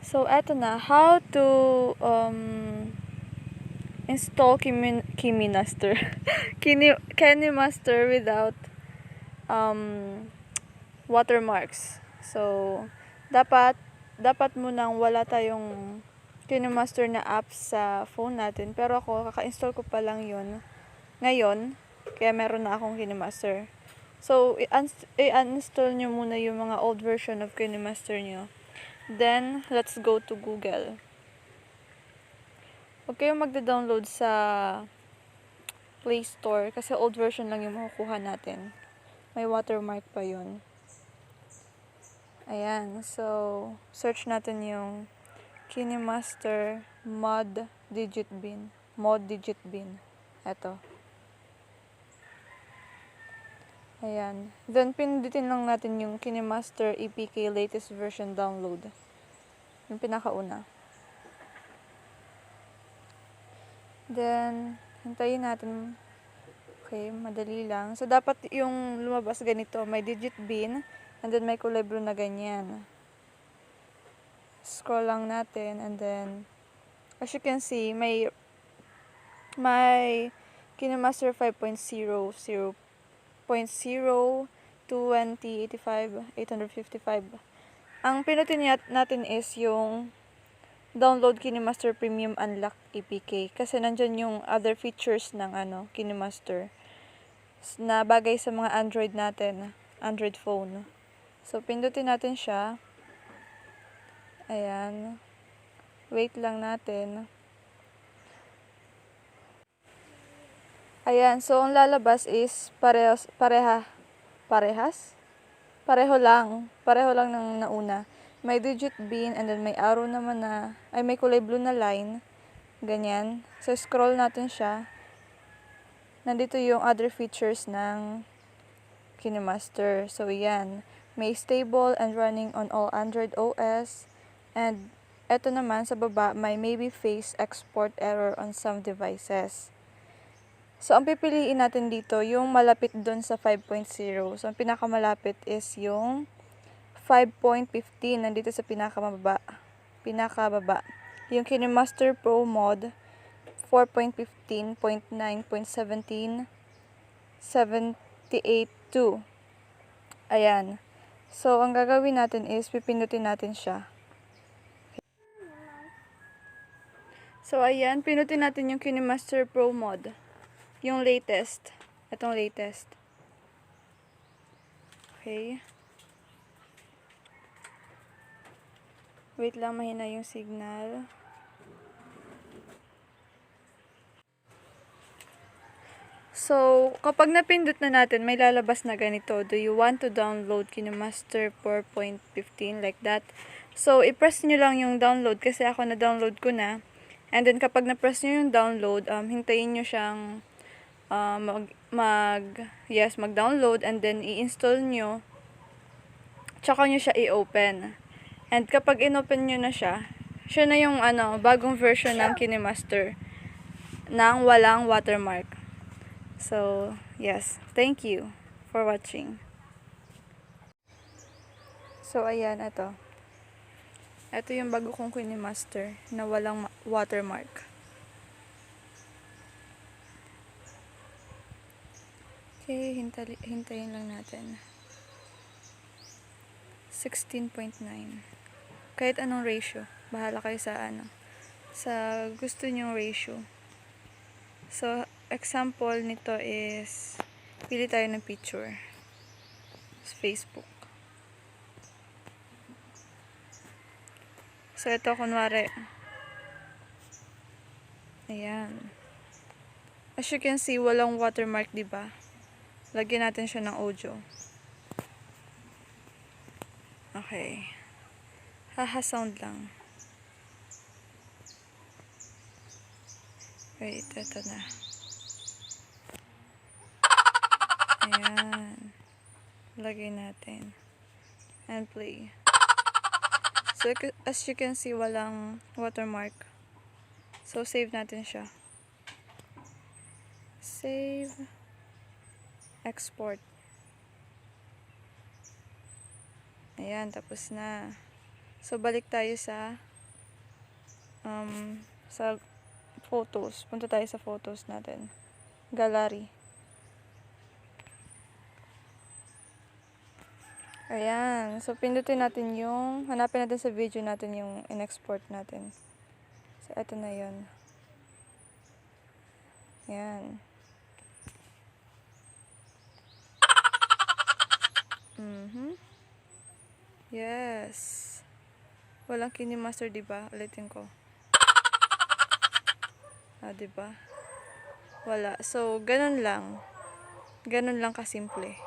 So, eto na. How to install Kinemaster without watermarks. So, dapat munang wala tayong Kinemaster na app sa phone natin. Pero ako, kaka-install ko pa lang yun ngayon. Kaya meron na akong Kinemaster. So, i-uninstall nyo muna yung mga old version of Kinemaster nyo. Then, let's go to Google. Huwag kayong magda-download sa Play Store kasi old version lang yung makukuha natin. May watermark pa yun. Ayan. So, search natin yung Kinemaster mod digit bin. Ito. Ayan. Then, pindutin lang natin yung Kinemaster APK latest version download. Yung pinakauna. Then, hintayin natin. Okay, madali lang. So, dapat yung lumabas ganito. May digit bin, and then may kulay blue na ganyan. Scroll lang natin, and then, as you can see, may Kinemaster 5.0, 0.0, 220, 85, 855. Ang pinutin natin is yung download Kinemaster Premium Unlock APK kasi nandyan yung other features ng Kinemaster na bagay sa mga Android natin, Android phone. So, pindutin natin siya. Ayan. Wait lang natin. Ayan. So, ang lalabas is pareho lang. Pareho lang ng nauna. May digit bin, and then may arrow naman may kulay blue na line. Ganyan. So, scroll natin siya. Nandito yung other features ng Kinemaster. So, yan. May stable and running on all Android OS. And, eto naman sa baba, may maybe face export error on some devices. So, ang pipiliin natin dito, yung malapit dun sa 5.0. So, ang pinakamalapit is yung 5.15, nandito sa pinakababa. Yung Kinemaster Pro Mod 4.15.9.17 78.2. Ayan. So, ang gagawin natin is pipindutin natin siya. So, ayan, pinutin natin yung Kinemaster Pro Mod. Yung latest. Itong latest. Okay. Wait lang, mahina yung signal. So, kapag napindot na natin, may lalabas na ganito. Do you want to download Kinemaster 4.15? Like that. So, i-press nyo lang yung download kasi ako na-download ko na. And then, kapag na-press nyo yung download, hintayin nyo siyang mag-download, and then i-install nyo. Tsaka nyo siya i-open. And kapag in-open nyo na siya na yung bagong version ng Kinemaster nang walang watermark. So, yes. Thank you for watching. So, ayan, ito. Ito yung bago kong Kinemaster na walang watermark. Okay, hintayin lang natin. 16.9. Kahit anong ratio. Bahala kayo sa sa gusto nyong ratio. So, example nito is pili tayo ng picture. Sa Facebook. So, ito kunwari. Ayan. As you can see, walang watermark, diba? Lagyan natin siya ng audio. Okay. Haha-sound lang. Wait, ito na. Ayan. Lagay natin. And play. So, as you can see, walang watermark. So, save natin siya. Save. Export. Ayan, tapos na. So, balik tayo sa sa photos. Punta tayo sa photos natin. Gallery. Ayan. So, pindutin natin yung, hanapin natin sa video natin yung in-export natin. So, eto na yun. Ayan. Yes. Walang Kinemaster, diba? Ulitin ko. Diba? Wala. So, ganun lang. Ganun lang kasimple.